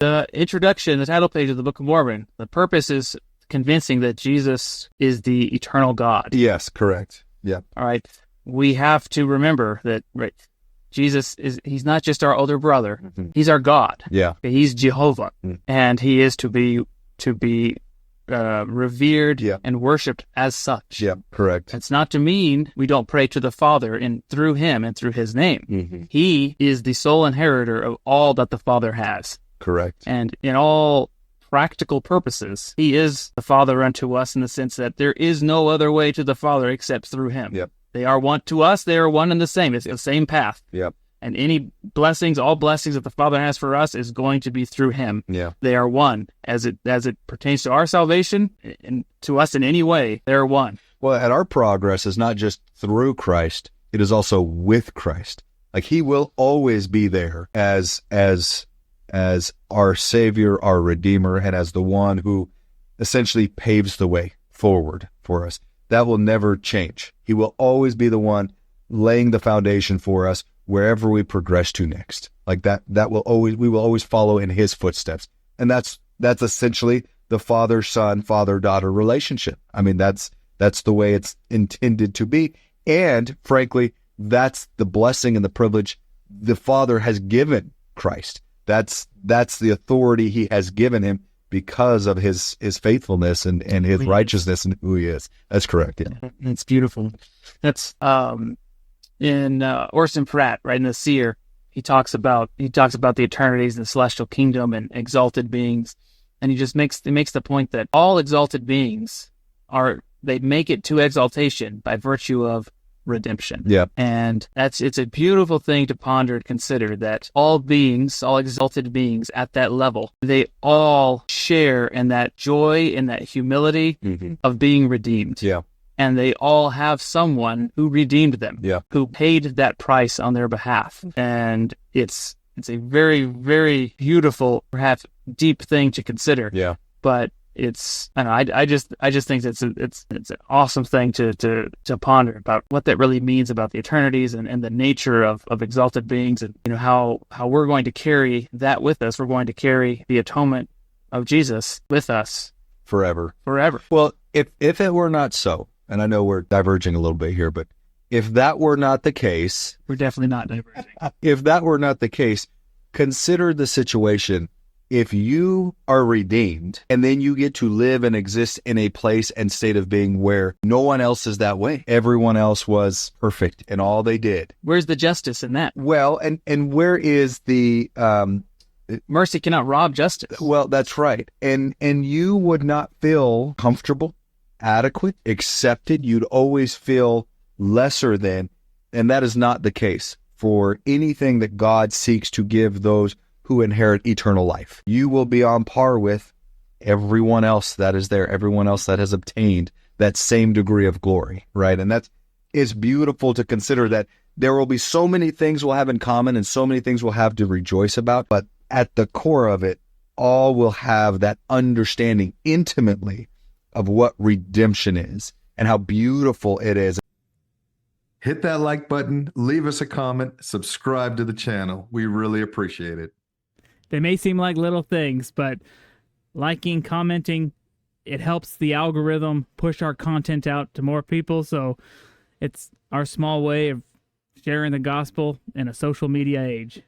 The introduction, the title page of the Book of Mormon, the purpose is convincing that Jesus is the eternal God. Yes, correct. Yeah. All right. We have to remember that, right, Jesus he's not just our older brother. Mm-hmm. He's our God. Yeah. He's Jehovah. Mm. And he is to be revered and worshipped as such. Yeah, correct. It's not to mean we don't pray to the Father through him and through his name. Mm-hmm. He is the sole inheritor of all that the Father has. Correct. And in all practical purposes, he is the Father unto us in the sense that there is no other way to the Father except through him. Yep. They are one to us. They are one and the same. It's the same path. Yep. And any blessings, all blessings that the Father has for us is going to be through him. Yeah. They are one. As it pertains to our salvation and to us in any way, they're one. Well, and our progress is not just through Christ, it is also with Christ. Like he will always be there as our Savior, our Redeemer, and as the one who essentially paves the way forward for us. That will never change. He will always be the one laying the foundation for us wherever we progress to next. Like we will always follow in his footsteps. And that's essentially the father-son, father-daughter relationship. I mean, that's the way it's intended to be. And frankly, that's the blessing and the privilege the Father has given Christ. That's the authority he has given him because of his faithfulness and his righteousness and who he is. That's correct. Yeah. It's beautiful. That's in Orson Pratt, right, in The Seer, he talks about the eternities and the celestial kingdom and exalted beings, and he makes the point that all exalted beings they make it to exaltation by virtue of redemption. Yeah. And it's a beautiful thing to ponder and consider that all exalted beings at that level, they all share in that joy, in that humility of being redeemed. Yeah. And they all have someone who redeemed them, who paid that price on their behalf. And it's a very, very beautiful, perhaps deep thing to consider. Yeah. But I just think it's an awesome thing to ponder about what that really means about the eternities and the nature of exalted beings, and how we're going to carry that with us. We're going to carry the atonement of Jesus with us forever. Well, if it were not so, and I know we're diverging a little bit here, but if that were not the case, we're definitely not diverging. If that were not the case, consider the situation. If you are redeemed and then you get to live and exist in a place and state of being where no one else is that way, everyone else was perfect in all they did. Where's the justice in that? Well, and where is the mercy cannot rob justice? Well, that's right. And you would not feel comfortable, adequate, accepted. You'd always feel lesser than, and that is not the case for anything that God seeks to give those who inherit eternal life. You will be on par with everyone else that is there, everyone else that has obtained that same degree of glory, right? And it's beautiful to consider that there will be so many things we'll have in common and so many things we'll have to rejoice about, but at the core of it, all will have that understanding intimately of what redemption is and how beautiful it is. Hit that like button, leave us a comment, subscribe to the channel. We really appreciate it. They may seem like little things, but liking, commenting, it helps the algorithm push our content out to more people. So it's our small way of sharing the gospel in a social media age.